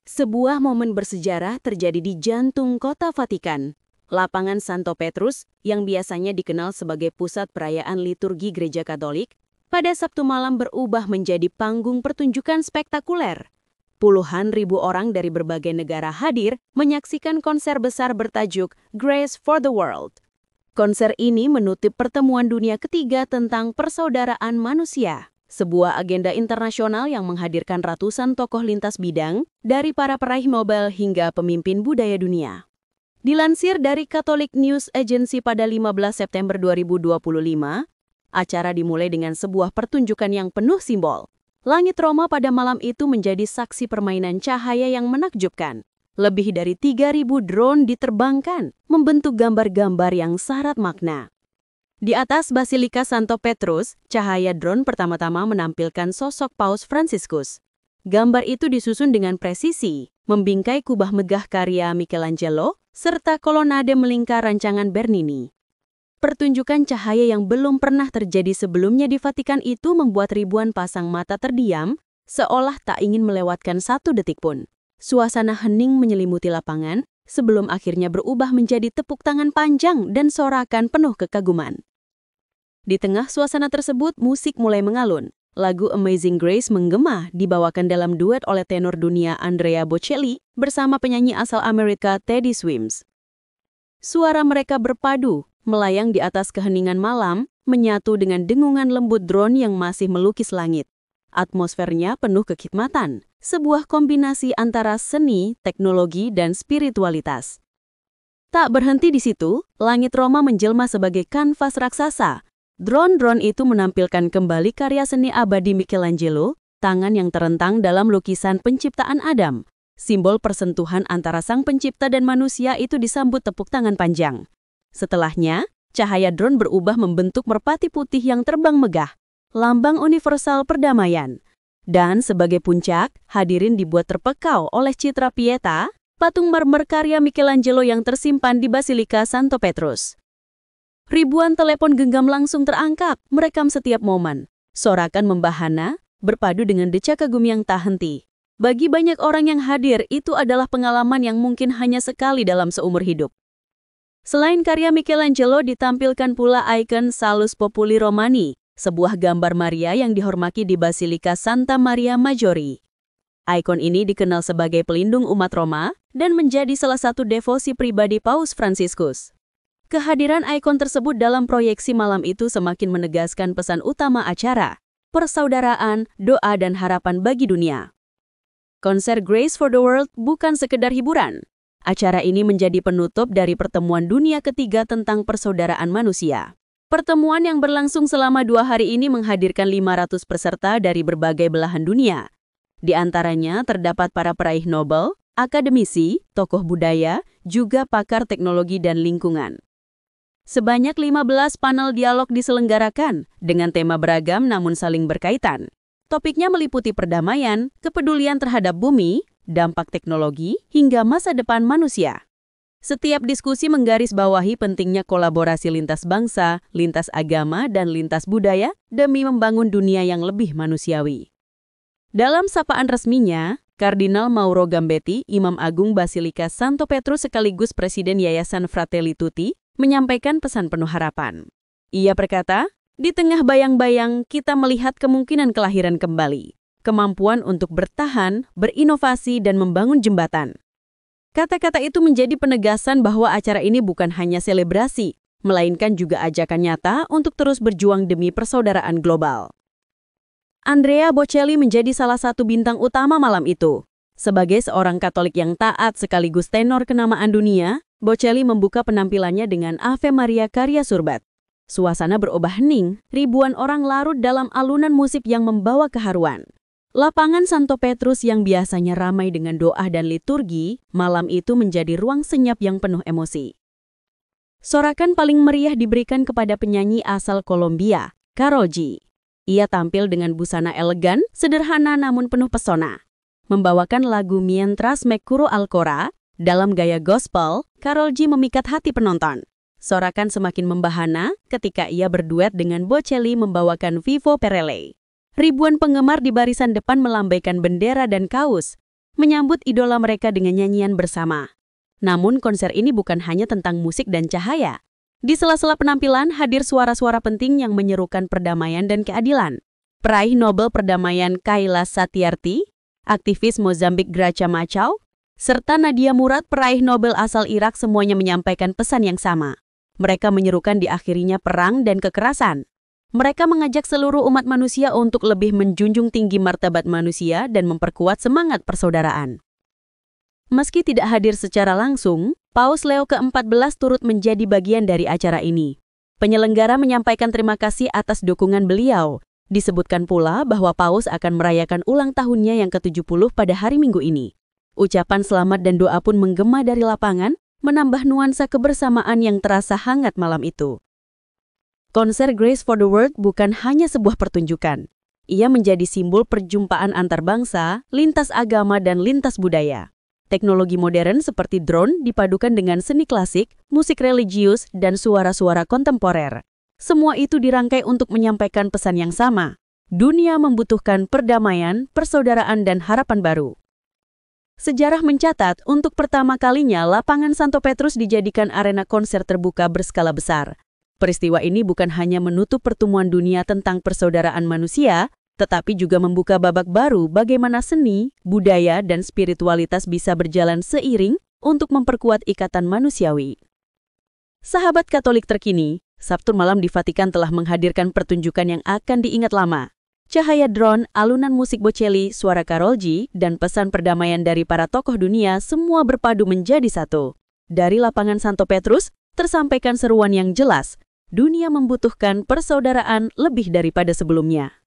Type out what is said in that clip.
Sebuah momen bersejarah terjadi di jantung kota Vatikan. Lapangan Santo Petrus, yang biasanya dikenal sebagai pusat perayaan liturgi Gereja Katolik, pada Sabtu malam berubah menjadi panggung pertunjukan spektakuler. Puluhan ribu orang dari berbagai negara hadir menyaksikan konser besar bertajuk Grace for the World. Konser ini menutup pertemuan dunia ketiga tentang persaudaraan manusia. Sebuah agenda internasional yang menghadirkan ratusan tokoh lintas bidang, dari para peraih Nobel hingga pemimpin budaya dunia. Dilansir dari Catholic News Agency pada 15 September 2025, acara dimulai dengan sebuah pertunjukan yang penuh simbol. Langit Roma pada malam itu menjadi saksi permainan cahaya yang menakjubkan. Lebih dari 3.000 drone diterbangkan, membentuk gambar-gambar yang syarat makna. Di atas Basilika Santo Petrus, cahaya drone pertama-tama menampilkan sosok Paus Fransiskus. Gambar itu disusun dengan presisi, membingkai kubah megah karya Michelangelo, serta kolonade melingkar rancangan Bernini. Pertunjukan cahaya yang belum pernah terjadi sebelumnya di Vatikan itu membuat ribuan pasang mata terdiam, seolah tak ingin melewatkan satu detik pun. Suasana hening menyelimuti lapangan, sebelum akhirnya berubah menjadi tepuk tangan panjang dan sorakan penuh kekaguman. Di tengah suasana tersebut, musik mulai mengalun. Lagu Amazing Grace menggema dibawakan dalam duet oleh tenor dunia Andrea Bocelli bersama penyanyi asal Amerika Teddy Swims. Suara mereka berpadu, melayang di atas keheningan malam, menyatu dengan dengungan lembut drone yang masih melukis langit. Atmosfernya penuh kekhidmatan, sebuah kombinasi antara seni, teknologi, dan spiritualitas. Tak berhenti di situ, langit Roma menjelma sebagai kanvas raksasa. Drone-drone itu menampilkan kembali karya seni abadi Michelangelo, tangan yang terentang dalam lukisan penciptaan Adam. Simbol persentuhan antara sang pencipta dan manusia itu disambut tepuk tangan panjang. Setelahnya, cahaya drone berubah membentuk merpati putih yang terbang megah, lambang universal perdamaian. Dan sebagai puncak, hadirin dibuat terpekau oleh citra Pieta, patung marmer karya Michelangelo yang tersimpan di Basilika Santo Petrus. Ribuan telepon genggam langsung terangkat, merekam setiap momen. Sorakan membahana, berpadu dengan decak kagum yang tak henti. Bagi banyak orang yang hadir, itu adalah pengalaman yang mungkin hanya sekali dalam seumur hidup. Selain karya Michelangelo, ditampilkan pula ikon Salus Populi Romani, sebuah gambar Maria yang dihormati di Basilika Santa Maria Maggiore. Ikon ini dikenal sebagai pelindung umat Roma dan menjadi salah satu devosi pribadi Paus Fransiskus. Kehadiran ikon tersebut dalam proyeksi malam itu semakin menegaskan pesan utama acara, persaudaraan, doa, dan harapan bagi dunia. Konser Grace for the World bukan sekedar hiburan. Acara ini menjadi penutup dari pertemuan dunia ketiga tentang persaudaraan manusia. Pertemuan yang berlangsung selama 2 hari ini menghadirkan 500 peserta dari berbagai belahan dunia. Di antaranya terdapat para peraih Nobel, akademisi, tokoh budaya, juga pakar teknologi dan lingkungan. Sebanyak 15 panel dialog diselenggarakan dengan tema beragam namun saling berkaitan. Topiknya meliputi perdamaian, kepedulian terhadap bumi, dampak teknologi, hingga masa depan manusia. Setiap diskusi menggarisbawahi pentingnya kolaborasi lintas bangsa, lintas agama, dan lintas budaya demi membangun dunia yang lebih manusiawi. Dalam sapaan resminya, Kardinal Mauro Gambetti, Imam Agung Basilika Santo Petrus sekaligus Presiden Yayasan Fratelli Tutti, menyampaikan pesan penuh harapan. Ia berkata, di tengah bayang-bayang kita melihat kemungkinan kelahiran kembali, kemampuan untuk bertahan, berinovasi, dan membangun jembatan. Kata-kata itu menjadi penegasan bahwa acara ini bukan hanya selebrasi, melainkan juga ajakan nyata untuk terus berjuang demi persaudaraan global. Andrea Bocelli menjadi salah satu bintang utama malam itu. Sebagai seorang Katolik yang taat sekaligus tenor kenamaan dunia, Bocelli membuka penampilannya dengan Ave Maria karya Surbat. Suasana berubah hening, ribuan orang larut dalam alunan musik yang membawa keharuan. Lapangan Santo Petrus yang biasanya ramai dengan doa dan liturgi, malam itu menjadi ruang senyap yang penuh emosi. Sorakan paling meriah diberikan kepada penyanyi asal Kolombia, Karol G. Ia tampil dengan busana elegan, sederhana namun penuh pesona. Membawakan lagu Mientras me curo al cora, dalam gaya gospel, Karol G memikat hati penonton. Sorakan semakin membahana ketika ia berduet dengan Bocelli membawakan Vivo per LA. Ribuan penggemar di barisan depan melambaikan bendera dan kaos. menyambut idola mereka dengan nyanyian bersama. Namun konser ini bukan hanya tentang musik dan cahaya. Di sela-sela penampilan hadir suara-suara penting yang menyerukan perdamaian dan keadilan. Peraih Nobel Perdamaian Kailash Satyarthi, aktivis Mozambik Graça Machel, serta Nadia Murad, peraih Nobel asal Irak, semuanya menyampaikan pesan yang sama. Mereka menyerukan diakhirinya perang dan kekerasan. Mereka mengajak seluruh umat manusia untuk lebih menjunjung tinggi martabat manusia dan memperkuat semangat persaudaraan. Meski tidak hadir secara langsung, Paus Leo ke-14 turut menjadi bagian dari acara ini. Penyelenggara menyampaikan terima kasih atas dukungan beliau. Disebutkan pula bahwa Paus akan merayakan ulang tahunnya yang ke-70 pada hari Minggu ini. Ucapan selamat dan doa pun menggema dari lapangan, menambah nuansa kebersamaan yang terasa hangat malam itu. Konser Grace for the World bukan hanya sebuah pertunjukan. Ia menjadi simbol perjumpaan antar bangsa, lintas agama dan lintas budaya. Teknologi modern seperti drone dipadukan dengan seni klasik, musik religius, dan suara-suara kontemporer. Semua itu dirangkai untuk menyampaikan pesan yang sama. Dunia membutuhkan perdamaian, persaudaraan, dan harapan baru. Sejarah mencatat, untuk pertama kalinya lapangan Santo Petrus dijadikan arena konser terbuka berskala besar. Peristiwa ini bukan hanya menutup pertemuan dunia tentang persaudaraan manusia, tetapi juga membuka babak baru bagaimana seni, budaya, dan spiritualitas bisa berjalan seiring untuk memperkuat ikatan manusiawi. Sahabat Katolik terkini, Sabtu malam di Vatikan telah menghadirkan pertunjukan yang akan diingat lama. Cahaya drone, alunan musik Bocelli, suara Karol G, dan pesan perdamaian dari para tokoh dunia semua berpadu menjadi satu. Dari lapangan Santo Petrus, tersampaikan seruan yang jelas, dunia membutuhkan persaudaraan lebih daripada sebelumnya.